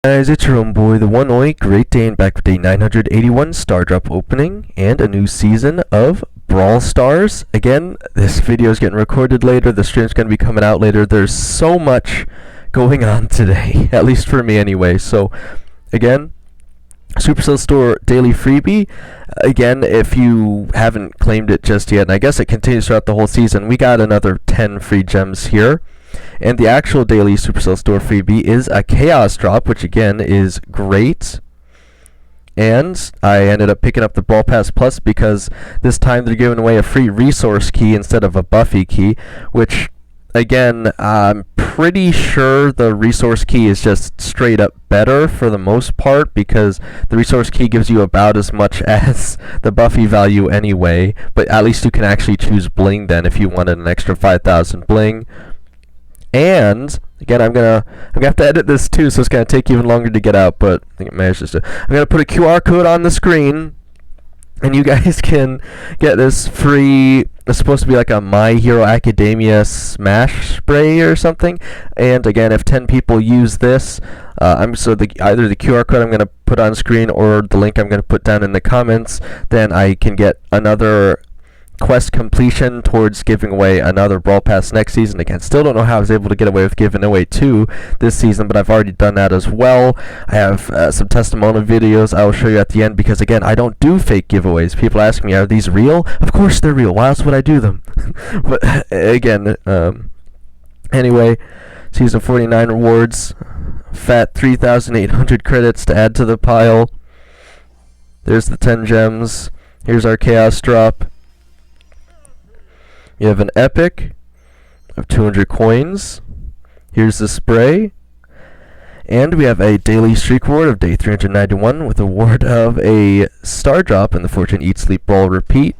Guys, it's your own boy, the one only Great Dane, back with day 981 Star Drop opening and a new season of Brawl Stars. Again, this video is getting recorded later, the stream's going to be coming out later. There's so much going on today, at least for me anyway. So, again, Supercell Store daily freebie. Again, if you haven't claimed it just yet, and I guess it continues throughout the whole season, we got another 10 free gems here. And the actual daily Supercell Store freebie is a Chaos Drop, which again is great. And I ended up picking up the Brawl Pass Plus because this time they're giving away a free resource key instead of a Buffy key, which again, I'm pretty sure the resource key is just straight up better for the most part, because the resource key gives you about as much as the Buffy value anyway, but at least you can actually choose bling then if you wanted an extra 5,000 bling. And again, I'm gonna have to edit this too, so it's gonna take even longer to get out, but I think it manages to. I'm gonna put a QR code on the screen, and you guys can get this free. It's supposed to be like a My Hero Academia smash spray or something. And again, if 10 people use this, either the QR code I'm gonna put on screen or the link I'm gonna put down in the comments, then I can get another quest completion towards giving away another Brawl Pass next season. Again, still don't know how I was able to get away with giving away 2 this season, but I've already done that as well. I have some testimonial videos I will show you at the end, because again, I don't do fake giveaways. People ask me, are these real? Of course they're real. Why else would I do them? But again, anyway, season 49 rewards, fat 3,800 credits to add to the pile. There's the 10 gems. Here's our Chaos Drop. You have an epic of 200 coins. Here's the spray. And we have a daily streak reward of day 391 with a reward of a star drop in the Fortune Eat Sleep Brawl Repeat.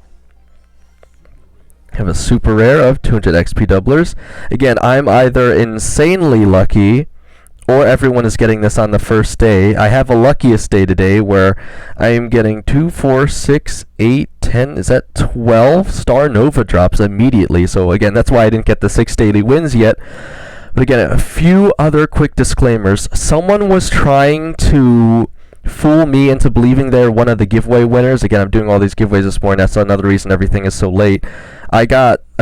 Have a super rare of 200 XP doublers. Again, I'm either insanely lucky or everyone is getting this on the first day. I have a luckiest day today where I am getting 2, 4, 6, 8, 10, is that 12 Star Nova drops immediately. So again, that's why I didn't get the 6 daily wins yet. But again, a few other quick disclaimers. Someone was trying to fool me into believing they're one of the giveaway winners. Again, I'm doing all these giveaways this morning. That's another reason everything is so late.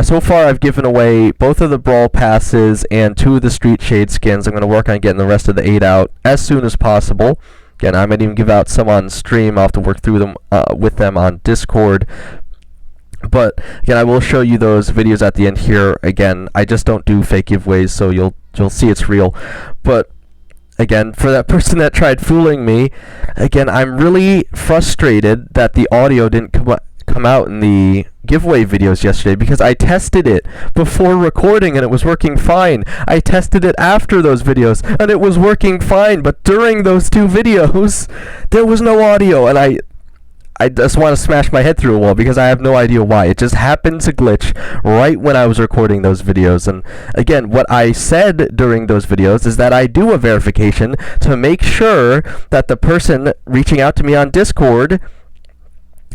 So far I've given away both of the Brawl Passes and 2 of the Street Shade skins. I'm going to work on getting the rest of the 8 out as soon as possible. Again, I might even give out some on stream. I'll have to work through them with them on Discord. But again, I will show you those videos at the end here. Again, I just don't do fake giveaways, so you'll see it's real. But again, for that person that tried fooling me, again, I'm really frustrated that the audio didn't come out in the giveaway videos yesterday, because I tested it before recording and it was working fine. I tested it after those videos and it was working fine, but during those 2 videos there was no audio, and I just want to smash my head through a wall because I have no idea why. It just happened to glitch right when I was recording those videos. And again, what I said during those videos is that I do a verification to make sure that the person reaching out to me on Discord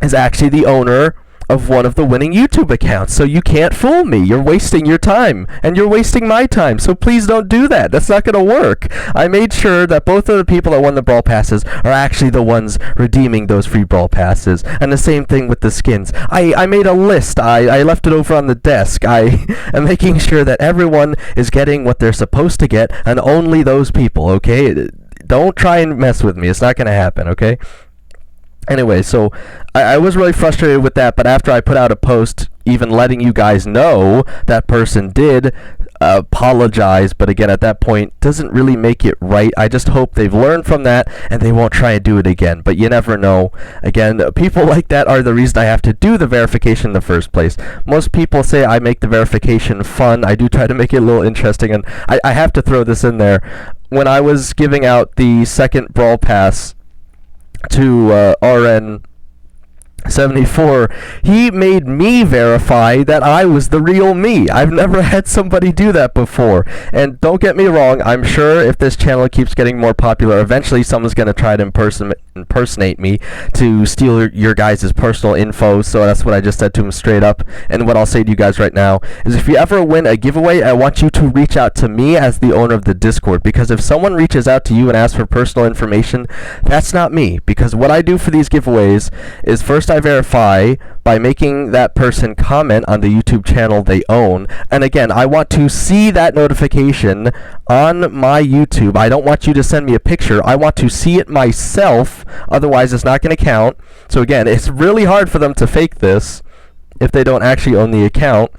is actually the owner of one of the winning YouTube accounts. So you can't fool me. You're wasting your time, and you're wasting my time. So please don't do that. That's not going to work. I made sure that both of the people that won the Brawl Passes are actually the ones redeeming those free Brawl Passes. And the same thing with the skins. I made a list. I left it over on the desk. I am making sure that everyone is getting what they're supposed to get, and only those people, okay? Don't try and mess with me. It's not going to happen, okay? Anyway, so I was really frustrated with that, but after I put out a post even letting you guys know, that person did apologize, but again, at that point, doesn't really make it right. I just hope they've learned from that and they won't try and do it again, but you never know. Again, people like that are the reason I have to do the verification in the first place. Most people say I make the verification fun. I do try to make it a little interesting, and I have to throw this in there. When I was giving out the second Brawl Pass to RN 74, he made me verify that I was the real me. I've never had somebody do that before. And don't get me wrong, I'm sure if this channel keeps getting more popular, eventually someone's going to try to impersonate me to steal your guys' personal info. So that's what I just said to him straight up. And what I'll say to you guys right now is, if you ever win a giveaway, I want you to reach out to me as the owner of the Discord, because if someone reaches out to you and asks for personal information, that's not me. Because what I do for these giveaways is, first I verify by making that person comment on the YouTube channel they own. And again, I want to see that notification on my YouTube. I don't want you to send me a picture. I want to see it myself. Otherwise, it's not going to count. So again, it's really hard for them to fake this if they don't actually own the account.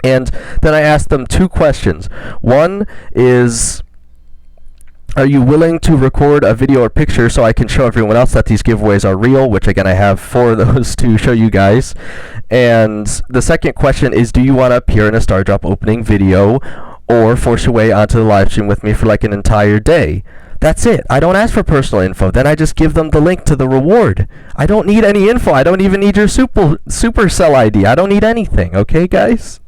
And then I ask them two questions. One is, are you willing to record a video or picture so I can show everyone else that these giveaways are real? Which again, I have 4 of those to show you guys. And the second question is, do you want to appear in a Star Drop opening video or force your way onto the live stream with me for like an entire day? That's it. I don't ask for personal info. Then I just give them the link to the reward. I don't need any info. I don't even need your Supercell ID. I don't need anything. Okay, guys?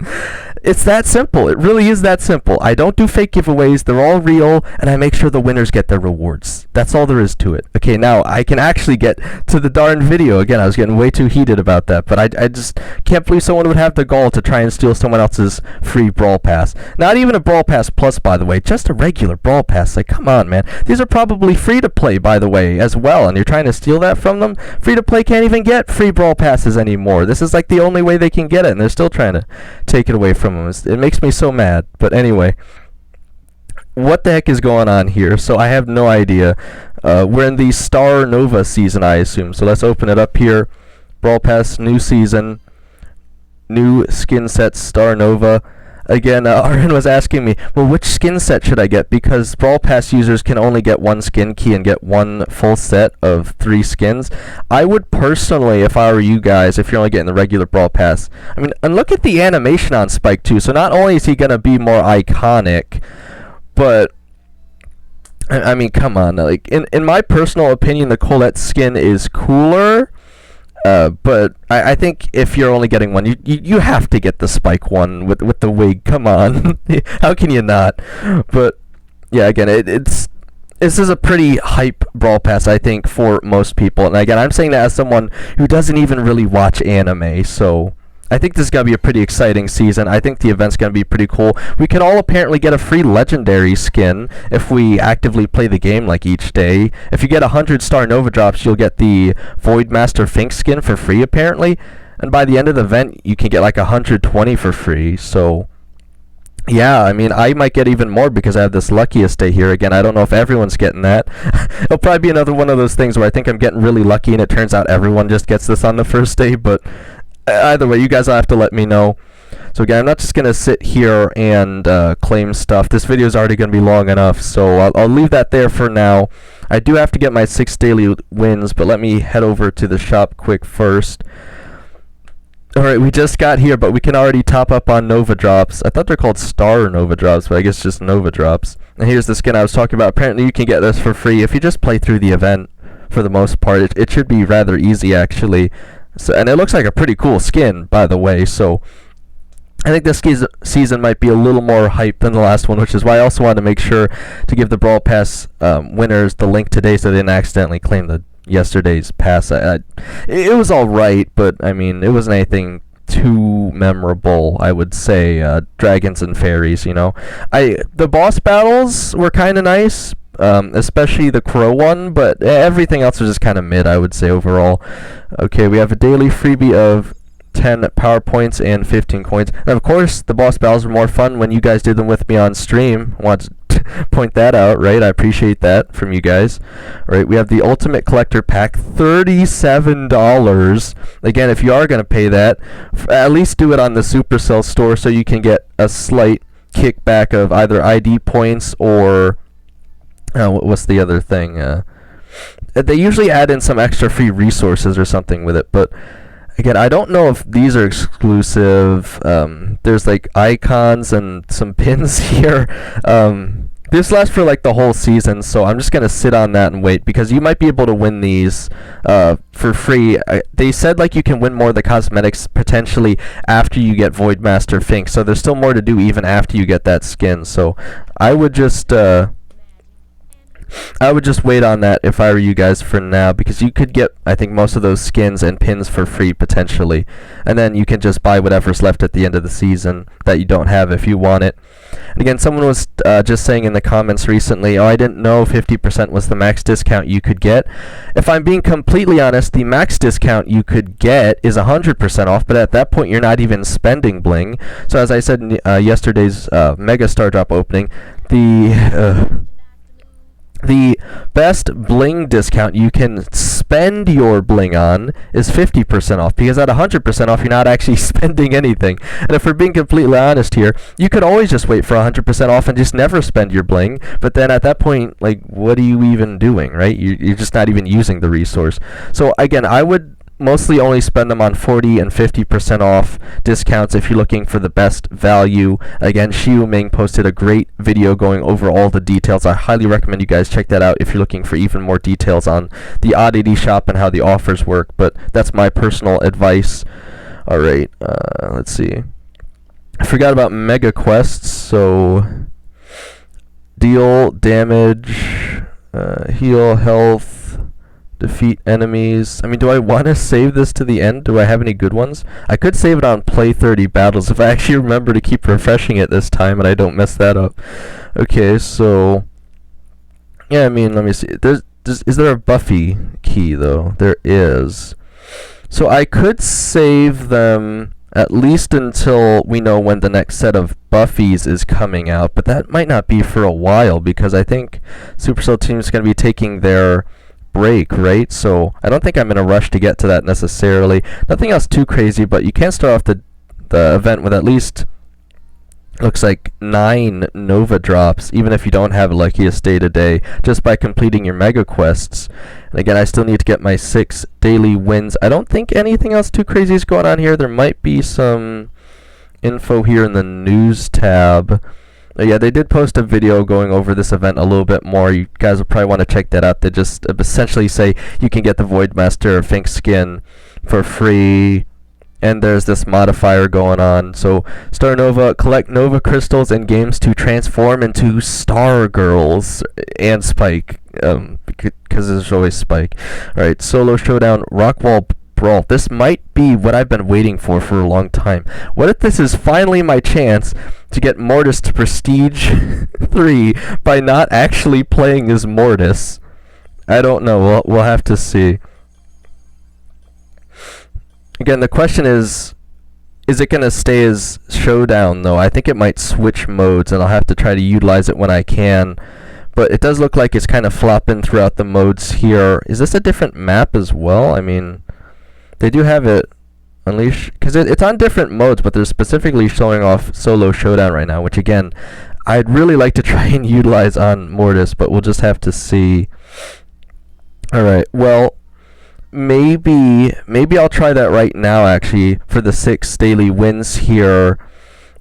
It's that simple. It really is that simple. I don't do fake giveaways. They're all real, and I make sure the winners get their rewards. That's all there is to it. Okay, now I can actually get to the darn video. Again, I was getting way too heated about that, but I just can't believe someone would have the gall to try and steal someone else's free Brawl Pass. Not even a Brawl Pass Plus, by the way. Just a regular Brawl Pass. Like, come on, man. These are probably free to play, by the way, as well, and you're trying to steal that from them? Free to play can't even get free Brawl Passes anymore. This is like the only way they can get it, and they're still trying to take it away from them. It makes me so mad. But anyway, what the heck is going on here? So I have no idea. We're in the Starr Nova season, I assume. So let's open it up here. Brawl Pass, new season, new skin set, Starr Nova. Again, Arden was asking me, well, which skin set should I get? Because Brawl Pass users can only get 1 skin key and get 1 full set of 3 skins. I would personally, if I were you guys, if you're only getting the regular Brawl Pass, I mean, and look at the animation on Spike too. So not only is he going to be more iconic, but I mean, come on. Like, in my personal opinion, the Colette skin is cooler. But I think if you're only getting one, you have to get the Spike one with the wig. Come on. How can you not? But yeah, again, this is a pretty hype Brawl Pass, I think, for most people. And again, I'm saying that as someone who doesn't even really watch anime, so I think this is going to be a pretty exciting season. I think the event's going to be pretty cool. We can all apparently get a free legendary skin if we actively play the game like each day. If you get 100 Starr Nova drops, you'll get the Voidmaster Fink skin for free apparently. And by the end of the event, you can get like 120 for free. So yeah, I mean, I might get even more because I have this luckiest day here. Again, I don't know if everyone's getting that. It'll probably be another one of those things where I think I'm getting really lucky and it turns out everyone just gets this on the first day. But either way, you guys will have to let me know. So again, I'm not just going to sit here and claim stuff. This video is already going to be long enough, so I'll leave that there for now. I do have to get my 6 daily wins, but let me head over to the shop quick first. Alright, we just got here, but we can already top up on Nova Drops. I thought they're called Starr Nova Drops, but I guess just Nova Drops. And here's the skin I was talking about. Apparently you can get this for free if you just play through the event for the most part. It should be rather easy, actually. So, and it looks like a pretty cool skin, by the way, so I think this season might be a little more hype than the last one, which is why I also wanted to make sure to give the Brawl Pass winners the link today so they didn't accidentally claim yesterday's pass. It was alright, but I mean, it wasn't anything too memorable, I would say. Dragons and fairies, you know. The boss battles were kind of nice, especially the crow one, but everything else was just kind of mid, I would say, overall. Okay, we have a daily freebie of 10 power points and 15 coins. And of course, the boss battles were more fun when you guys did them with me on stream. I want to point that out, right? I appreciate that from you guys. All right, we have the Ultimate Collector Pack, $37. Again, if you are going to pay that, at least do it on the Supercell store so you can get a slight kickback of either ID points or what's the other thing? They usually add in some extra free resources or something with it, but again, I don't know if these are exclusive. There's like icons and some pins here. This lasts for like the whole season, so I'm just gonna sit on that and wait, because you might be able to win these for free. They said like you can win more of the cosmetics potentially after you get Voidmaster Fink, so there's still more to do even after you get that skin. So I would just wait on that if I were you guys for now, because you could get, I think, most of those skins and pins for free potentially, and then you can just buy whatever's left at the end of the season that you don't have if you want it. And again, someone was just saying in the comments recently, oh, I didn't know 50% was the max discount you could get. If I'm being completely honest, the max discount you could get is 100% off, but at that point you're not even spending bling. So as I said in yesterday's Mega Star Drop opening, the best bling discount you can spend your bling on is 50% off, because at 100% off, you're not actually spending anything. And if we're being completely honest here, you could always just wait for 100% off and just never spend your bling, but then at that point, like, what are you even doing, right? You're just not even using the resource. So again, I would mostly only spend them on 40 and 50% off discounts if you're looking for the best value. Again, Xiu Ming posted a great video going over all the details. I highly recommend you guys check that out if you're looking for even more details on the oddity shop and how the offers work, but that's my personal advice. Alright, let's see. I forgot about Mega Quests, so deal damage, heal health, defeat enemies. I mean, do I want to save this to the end? Do I have any good ones? I could save it on play 30 battles if I actually remember to keep refreshing it this time and I don't mess that up. Okay, so yeah, I mean, let me see. Is there a Buffy key though? There is. So I could save them at least until we know when the next set of Buffies is coming out, but that might not be for a while, because I think Supercell team is going to be taking their break, right? So I don't think I'm in a rush to get to that necessarily. Nothing else too crazy, but you can start off the event with at least, looks like 9 Nova drops, even if you don't have a luckiest day today, just by completing your mega quests. And again, I still need to get my 6 daily wins. I don't think anything else too crazy is going on here. There might be some info here in the news tab. Yeah, they did post a video going over this event a little bit more. You guys will probably want to check that out. They just essentially say you can get the Voidmaster Fink skin for free, and there's this modifier going on. So, Star Nova, collect Nova crystals in games to transform into Starr girls and Spike, because there's always Spike. Alright, Solo Showdown, Rockwall Brawl. This might be what I've been waiting for a long time. What if this is finally my chance to get Mortis to Prestige 3 by not actually playing as Mortis? I don't know. We'll have to see. Again, the question is it going to stay as Showdown, though? I think it might switch modes, and I'll have to try to utilize it when I can. But it does look like it's kind of flopping throughout the modes here. Is this a different map as well? I mean, they do have it Unleash, because it's on different modes, but they're specifically showing off Solo Showdown right now, which again, I'd really like to try and utilize on Mortis, but we'll just have to see. Alright, well, maybe I'll try that right now, actually, for the 6 daily wins here,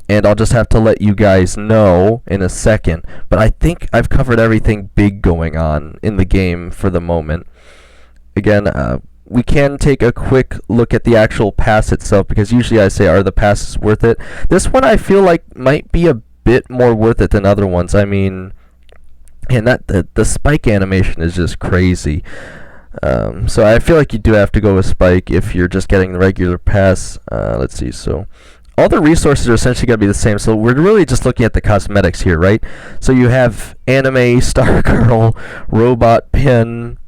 and I'll just have to let you guys know in a second. But I think I've covered everything big going on in the game for the moment. Again, we can take a quick look at the actual pass itself, because usually I say, are the passes worth it? This one I feel like might be a bit more worth it than other ones. I mean, and the Spike animation is just crazy. So I feel like you do have to go with Spike if you're just getting the regular pass. Let's see, so all the resources are essentially going to be the same, so we're really just looking at the cosmetics here, right? So you have Anime, Star Girl, Robot Pin.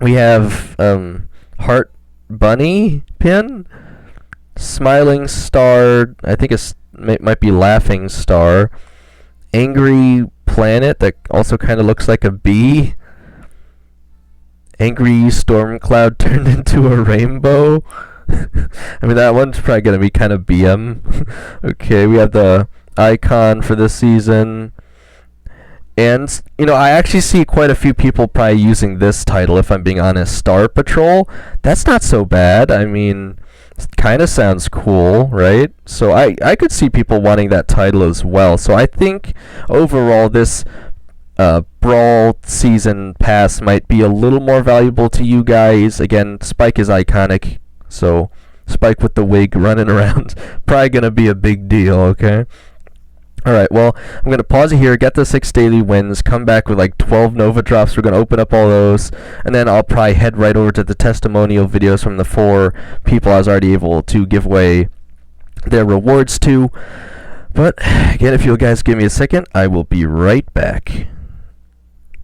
We have Heart Bunny Pin, Smiling Star, I think it might be Laughing Star, Angry Planet, that also kind of looks like a bee, Angry Storm Cloud turned into a rainbow. I mean, that one's probably going to be kind of BM. Okay, we have the icon for this season. And, you know, I actually see quite a few people probably using this title, if I'm being honest. Star Patrol? That's not so bad. I mean, Kind of sounds cool, right? So I could see people wanting that title as well. So I think overall this Brawl Season Pass might be a little more valuable to you guys. Again, Spike is iconic, so Spike with the wig running around, probably going to be a big deal, okay? Alright, well, I'm going to pause it here, get the 6 daily wins, come back with like 12 Nova drops. We're going to open up all those, and then I'll probably head right over to the testimonial videos from the 4 people I was already able to give away their rewards to. But, again, if you guys give me a second, I will be right back.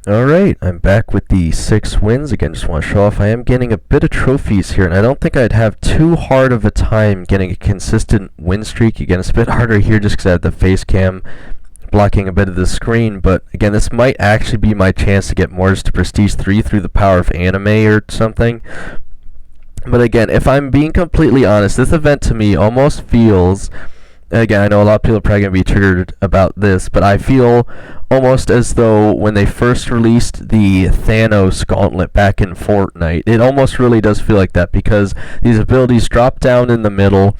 Alright, I'm back with the 6 wins. Again, just want to show off I am getting a bit of trophies here, and I don't think I'd have too hard of a time getting a consistent win streak. Again, it's a bit harder here just because I have the face cam blocking a bit of the screen, but again, this might actually be my chance to get more to Prestige 3 through the power of anime or something. But again, if I'm being completely honest, this event to me almost feels... Again, I know a lot of people are probably going to be triggered about this, but I feel almost as though when they first released the Thanos gauntlet back in Fortnite, it almost really does feel like that, because these abilities drop down in the middle,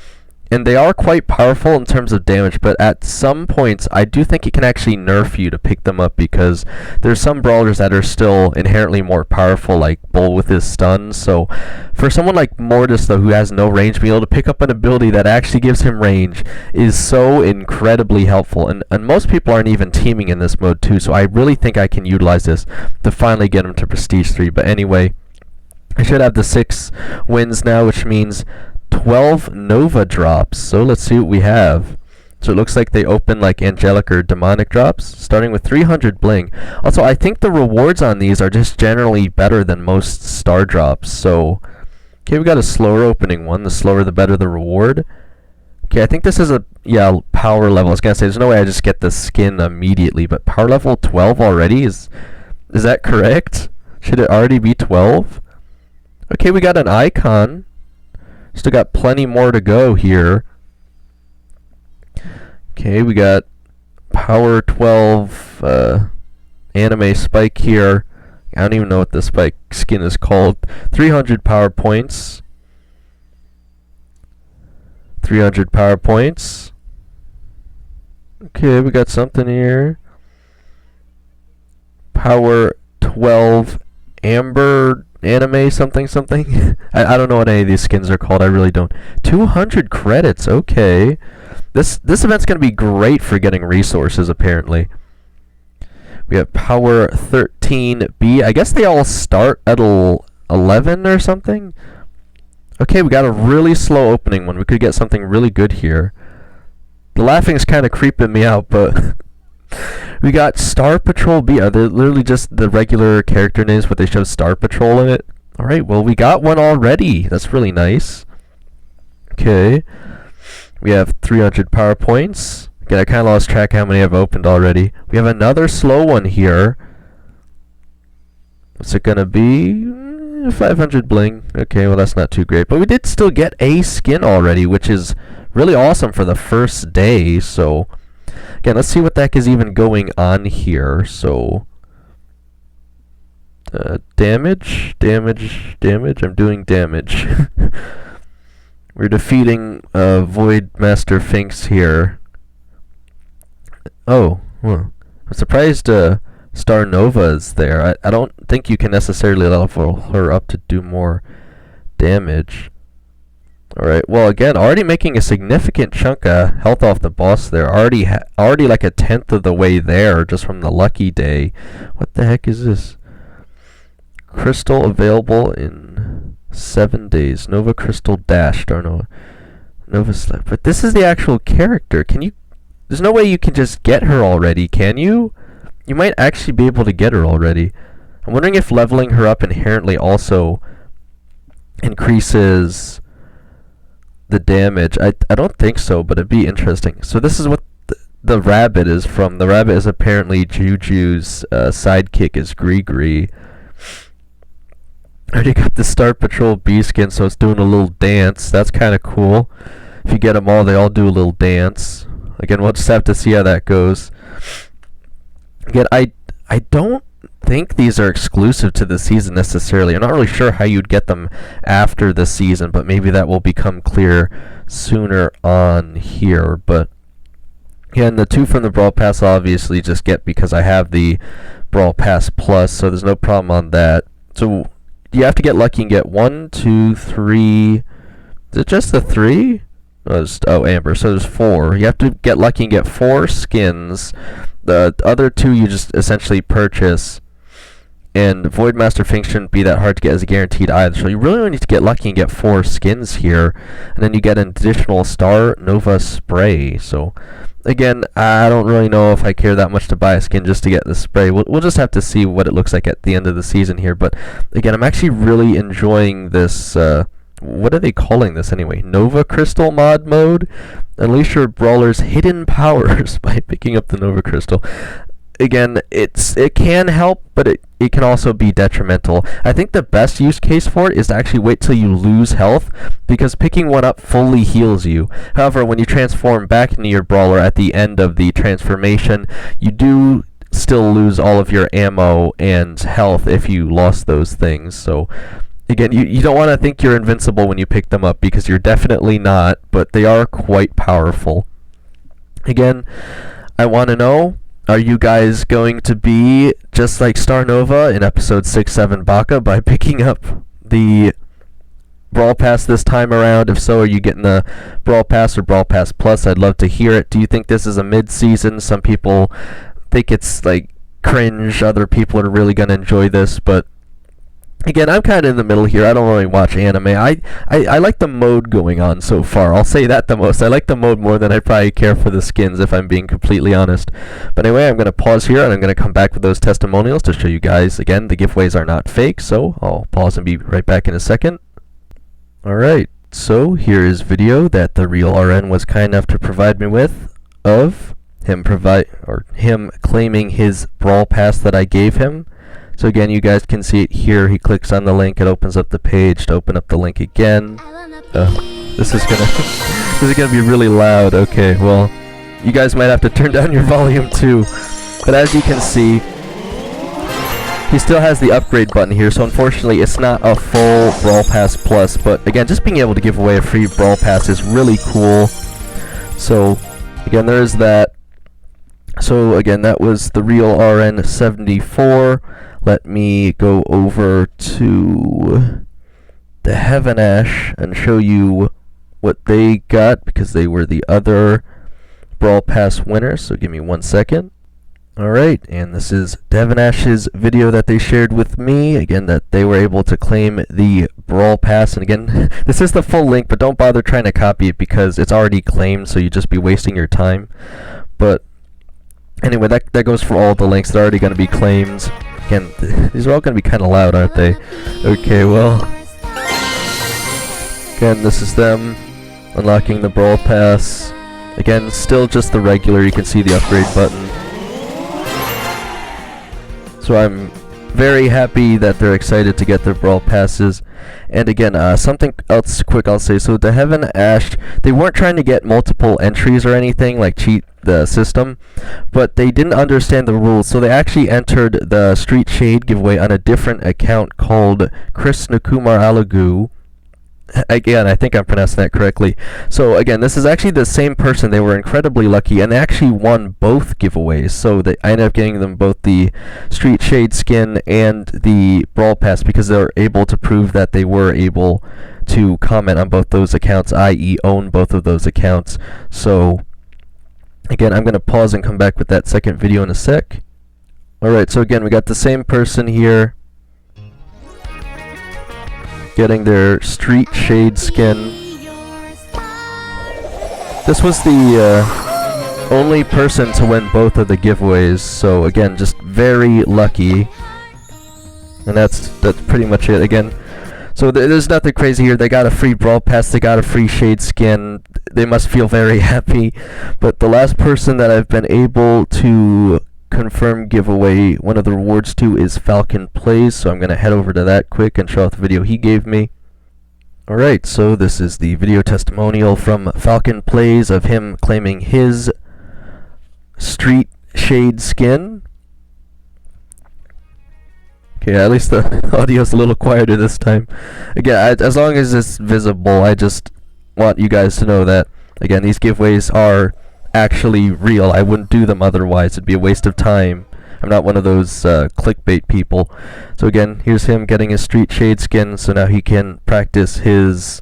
and they are quite powerful in terms of damage, but at some points, I do think it can actually nerf you to pick them up, because there's some brawlers that are still inherently more powerful, like Bull with his stuns. So for someone like Mortis, though, who has no range, being able to pick up an ability that actually gives him range is so incredibly helpful, and most people aren't even teaming in this mode too, so I really think I can utilize this to finally get him to Prestige 3. But anyway, I should have the 6 wins now, which means 12 Nova drops. So let's see what we have. So it looks like they open like angelic or demonic drops, starting with 300 bling. Also, I think the rewards on these are just generally better than most star drops. So, okay, we got a slower opening one. The slower the better the reward. Okay, I think this is a, yeah, power level. I was gonna say, there's no way I just get the skin immediately, but power level 12 already? Is that correct? Should it already be 12? Okay, we got an icon. Still got plenty more to go here. Okay, we got power 12 anime Spike here. I don't even know what the Spike skin is called. 300 power points. 300 power points. Okay, we got something here. Power 12 Amber anime something. I don't know what any of these skins are called. I really don't. 200 credits. Okay. This event's going to be great for getting resources, apparently. We have power 13B. I guess they all start at 11 or something. Okay, we got a really slow opening one. We could get something really good here. The laughing is kind of creeping me out, but we got Star Patrol B. Are they literally just the regular character names, but they show Star Patrol in it? Alright, well, we got one already. That's really nice. Okay. We have 300 power points. Again, I kind of lost track how many I've opened already. We have another slow one here. What's it gonna be? 500 bling. Okay, well, that's not too great. But we did still get a skin already, which is really awesome for the first day. So, again, let's see what the heck is even going on here. So, damage. I'm doing damage. We're defeating Void Master Finks here. Oh, well, I'm surprised Star Nova is there. I don't think you can necessarily level her up to do more damage. Alright, well, again, already making a significant chunk of health off the boss there. Already like a 1/10 of the way there, just from the lucky day. What the heck is this? Crystal available in 7 days. Nova Crystal Dash. Star Nova Slip. But this is the actual character. Can you... There's no way you can just get her already, can you? You might actually be able to get her already. I'm wondering if leveling her up inherently also increases the damage. I don't think so, but it'd be interesting. So this is what the rabbit is from. The rabbit is apparently Juju's sidekick is Gree. I already got the Star Patrol B skin, so it's doing a little dance. That's kind of cool. If you get them all, they all do a little dance. Again, we'll just have to see how that goes. Again, I don't think these are exclusive to the season necessarily. I'm not really sure how you'd get them after the season, but maybe that will become clear sooner on here. But again, the 2 from the Brawl Pass I'll obviously just get because I have the Brawl Pass Plus, so there's no problem on that. So you have to get lucky and get 1, 2, 3. Is it just the 3? Oh, Amber. So there's 4. You have to get lucky and get 4 skins. The other 2 you just essentially purchase. And Voidmaster Fink shouldn't be that hard to get as a guaranteed either. So you really only need to get lucky and get 4 skins here. And then you get an additional Starr Nova spray. So again, I don't really know if I care that much to buy a skin just to get the spray. We'll just have to see what it looks like at the end of the season here. But again, I'm actually really enjoying this. What are they calling this anyway? Nova Crystal mod mode? Unleash your brawler's hidden powers by picking up the Nova Crystal. Again, it can help, but it can also be detrimental. I think the best use case for it is to actually wait till you lose health, because picking one up fully heals you. However, when you transform back into your brawler at the end of the transformation, you do still lose all of your ammo and health if you lost those things. So again, you don't want to think you're invincible when you pick them up, because you're definitely not, but they are quite powerful. Again, I want to know, are you guys going to be just like Starr Nova in episode 6-7 Baka by picking up the Brawl Pass this time around? If so, are you getting the Brawl Pass or Brawl Pass Plus? I'd love to hear it. Do you think this is a mid-season? Some people think it's like cringe. Other people are really going to enjoy this, but again, I'm kind of in the middle here. I don't really watch anime. I like the mode going on so far. I'll say that the most. I like the mode more than I probably care for the skins, if I'm being completely honest. But anyway, I'm going to pause here, and I'm going to come back with those testimonials to show you guys, again, the giveaways are not fake, so I'll pause and be right back in a second. Alright, so here is video that the real RN was kind enough to provide me with of him claiming his Brawl Pass that I gave him. So again, you guys can see it here. He clicks on the link, it opens up the page. To open up the link again, this is gonna be really loud. Okay, well, you guys might have to turn down your volume too. But as you can see, he still has the upgrade button here, so unfortunately it's not a full Brawl Pass Plus. But again, just being able to give away a free Brawl Pass is really cool. So again, there's that. So again, that was the real RN74. Let me go over to the Heaven Ash and show you what they got, because they were the other Brawl Pass winners. So give me 1 second. Alright, and this is Heaven Ash's video that they shared with me. Again, that they were able to claim the Brawl Pass. And again, this is the full link, but don't bother trying to copy it because it's already claimed, so you'd just be wasting your time. But anyway, that goes for all the links that are already going to be claimed. Again, these are all going to be kind of loud, aren't they? Okay, well, again, this is them unlocking the Brawl Pass. Again, still just the regular. You can see the upgrade button. So I'm very happy that they're excited to get their Brawl Passes. And again, something else quick I'll say. So the Heaven Ash, they weren't trying to get multiple entries or anything, like cheat the system, but they didn't understand the rules, so they actually entered the Street Shade giveaway on a different account called Chris Nakumar Alagu. Again, I think I'm pronouncing that correctly. So again, this is actually the same person. They were incredibly lucky, and they actually won both giveaways. So I ended up getting them both the Street Shade skin and the Brawl Pass, because they were able to prove that they were able to comment on both those accounts, i.e. own both of those accounts. So again, I'm going to pause and come back with that second video in a sec. Alright, so again, we got the same person here getting their Street Shade skin. This was the only person to win both of the giveaways, so again, just very lucky. And that's pretty much it. Again, so there's nothing crazy here. They got a free Brawl Pass, they got a free Shade skin. They must feel very happy. But the last person that I've been able to confirm giveaway one of the rewards to is Falcon Plays, so I'm going to head over to that quick and show off the video he gave me. Alright, so this is the video testimonial from Falcon Plays of him claiming his Street Shade skin. Okay, at least the audio's a little quieter this time. Again, as long as it's visible, I just want you guys to know that, again, these giveaways are actually real. I wouldn't do them otherwise. It'd be a waste of time. I'm not one of those clickbait people. So again, here's him getting his Street Shade skin, so now he can practice his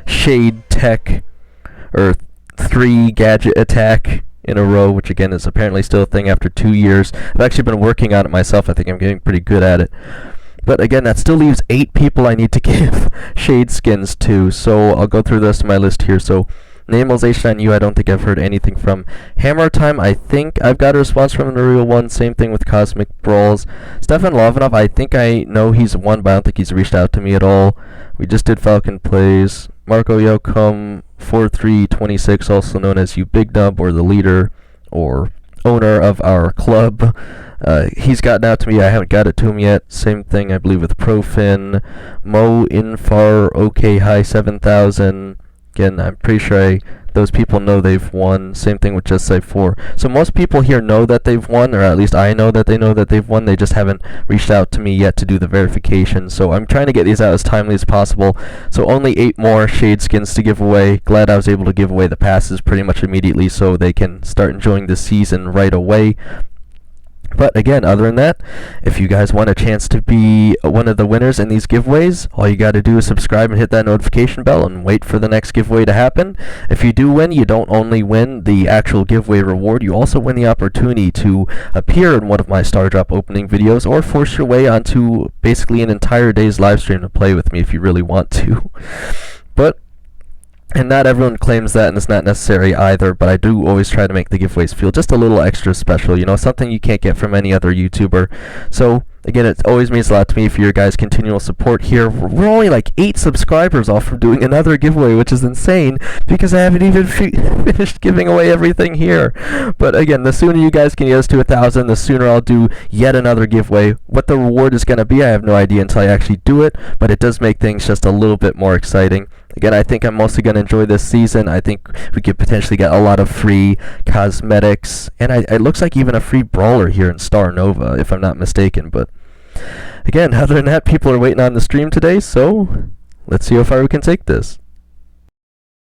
Shade Tech, or 3 gadget attack in a row, which again is apparently still a thing after 2 years. I've actually been working on it myself. I think I'm getting pretty good at it. But again, that still leaves 8 people I need to give shade skins to, so I'll go through the rest of my list here. So Namelsation, I don't think I've heard anything from. Hammer Time, I think I've got a response from the real one. Same thing with Cosmic Brawls. Stefan Lovanov, I think I know he's one, but I don't think he's reached out to me at all. We just did Falcon Plays. Marco Yokum 4326, also known as You Big Nub, or the leader or owner of our club. He's gotten out to me. I haven't got it to him yet. Same thing, I believe, with Profin. Mo Infar OK High 7000. Again, I'm pretty sure those people know they've won. Same thing with Just Say 4. So most people here know that they've won, or at least I know that they know that they've won. They just haven't reached out to me yet to do the verification. So I'm trying to get these out as timely as possible. So only 8 more shade skins to give away. Glad I was able to give away the passes pretty much immediately so they can start enjoying the season right away. But again, other than that, if you guys want a chance to be one of the winners in these giveaways, all you got to do is subscribe and hit that notification bell and wait for the next giveaway to happen. If you do win, you don't only win the actual giveaway reward, you also win the opportunity to appear in one of my Star Drop opening videos, or force your way onto basically an entire day's live stream to play with me if you really want to. And not everyone claims that, and it's not necessary either, but I do always try to make the giveaways feel just a little extra special, something you can't get from any other YouTuber. So, again, it always means a lot to me for your guys' continual support here. We're only like 8 subscribers off from doing another giveaway, which is insane, because I haven't even finished giving away everything here. But again, the sooner you guys can get us to 1,000, the sooner I'll do yet another giveaway. What the reward is going to be, I have no idea until I actually do it, but it does make things just a little bit more exciting. Again, I think I'm mostly going to enjoy this season. I think we could potentially get a lot of free cosmetics, and it looks like even a free brawler here in Star Nova, if I'm not mistaken. But again, other than that, people are waiting on the stream today, so let's see how far we can take this.